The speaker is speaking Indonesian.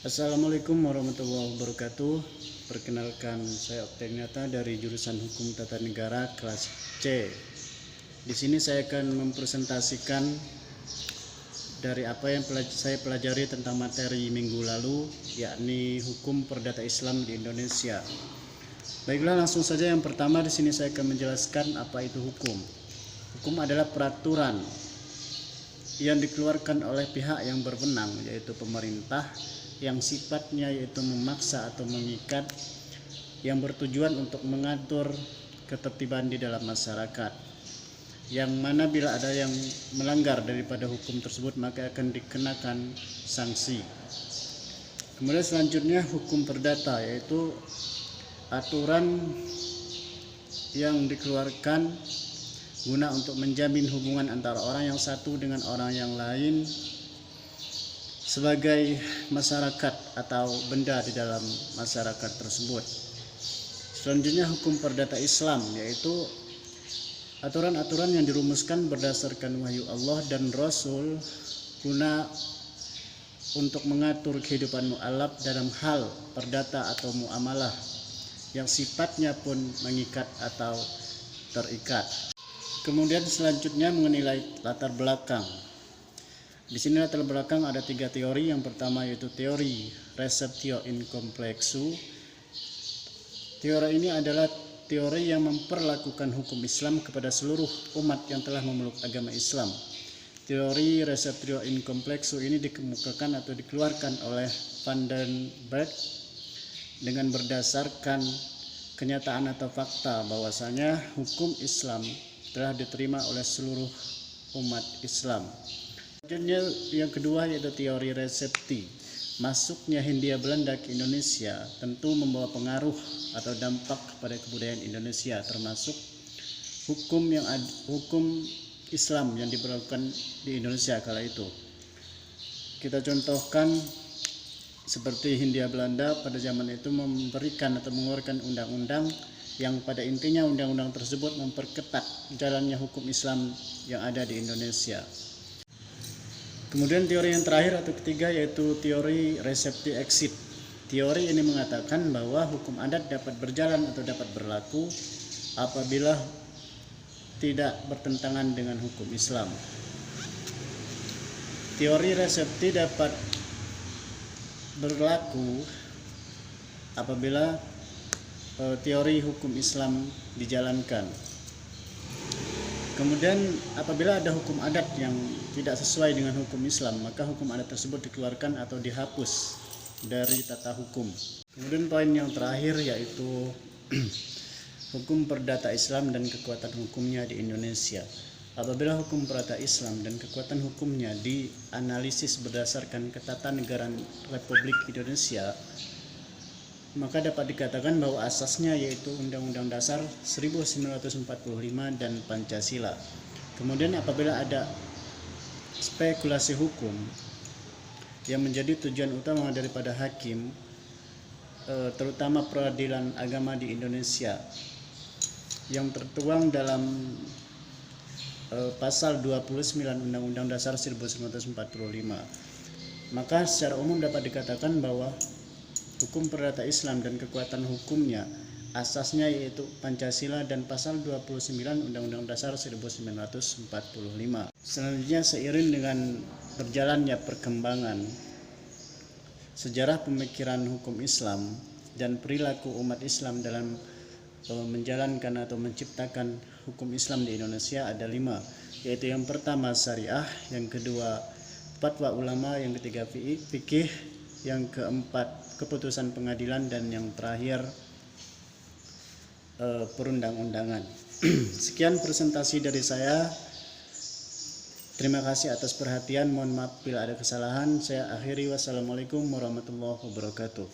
Assalamualaikum warahmatullahi wabarakatuh. Perkenalkan, saya Oktavianata dari jurusan Hukum Tata Negara kelas C. Di sini saya akan mempresentasikan dari apa yang saya pelajari tentang materi minggu lalu, yakni hukum perdata Islam di Indonesia. Baiklah, langsung saja. Yang pertama, di sini saya akan menjelaskan apa itu hukum. Hukum adalah peraturan yang dikeluarkan oleh pihak yang berwenang, yaitu pemerintah, yang sifatnya yaitu memaksa atau mengikat, yang bertujuan untuk mengatur ketertiban di dalam masyarakat, yang mana bila ada yang melanggar daripada hukum tersebut maka akan dikenakan sanksi. Kemudian selanjutnya hukum perdata, yaitu aturan yang dikeluarkan guna untuk menjamin hubungan antara orang yang satu dengan orang yang lain sebagai masyarakat atau benda di dalam masyarakat tersebut. Selanjutnya hukum perdata Islam, yaitu aturan-aturan yang dirumuskan berdasarkan wahyu Allah dan Rasul guna untuk mengatur kehidupan mu'alaf dalam hal perdata atau muamalah yang sifatnya pun mengikat atau terikat. Kemudian selanjutnya mengenai latar belakang. Di sini latar belakang ada 3 teori. Yang pertama yaitu teori receptio in complexu. Teori ini adalah teori yang memperlakukan hukum Islam kepada seluruh umat yang telah memeluk agama Islam. Teori receptio in complexu ini dikemukakan atau dikeluarkan oleh Van den Berg dengan berdasarkan kenyataan atau fakta bahwasanya hukum Islam telah diterima oleh seluruh umat Islam. Selanjutnya yang kedua yaitu teori resepti. Masuknya Hindia Belanda ke Indonesia tentu membawa pengaruh atau dampak kepada kebudayaan Indonesia, termasuk hukum Islam yang diberlakukan di Indonesia kala itu. Kita contohkan seperti Hindia Belanda pada zaman itu memberikan atau mengeluarkan undang-undang yang pada intinya undang-undang tersebut memperketat jalannya hukum Islam yang ada di Indonesia. Kemudian teori yang terakhir atau ketiga yaitu teori recepti exit. Teori ini mengatakan bahwa hukum adat dapat berjalan atau dapat berlaku apabila tidak bertentangan dengan hukum Islam. Teori recepti dapat berlaku apabila teori hukum Islam dijalankan. Kemudian apabila ada hukum adat yang tidak sesuai dengan hukum Islam, maka hukum adat tersebut dikeluarkan atau dihapus dari tata hukum. Kemudian poin yang terakhir yaitu hukum perdata Islam dan kekuatan hukumnya di Indonesia. Apabila hukum perdata Islam dan kekuatan hukumnya dianalisis berdasarkan ketatanegaraan Republik Indonesia, maka dapat dikatakan bahwa asasnya yaitu Undang-Undang Dasar 1945 dan Pancasila. Kemudian apabila ada spekulasi hukum yang menjadi tujuan utama daripada hakim, terutama peradilan agama di Indonesia, yang tertuang dalam pasal 29 Undang-Undang Dasar 1945, maka secara umum dapat dikatakan bahwa hukum perdata Islam dan kekuatan hukumnya asasnya yaitu Pancasila dan pasal 29 Undang-Undang Dasar 1945. Selanjutnya seiring dengan berjalannya perkembangan sejarah pemikiran hukum Islam dan perilaku umat Islam dalam menjalankan atau menciptakan hukum Islam di Indonesia ada 5, yaitu yang pertama syariah, yang kedua fatwa ulama, yang ketiga fikih, yang keempat keputusan pengadilan, dan yang terakhir perundang-undangan. Sekian presentasi dari saya. Terima kasih atas perhatian. Mohon maaf bila ada kesalahan. Saya akhiri. Wassalamualaikum warahmatullahi wabarakatuh.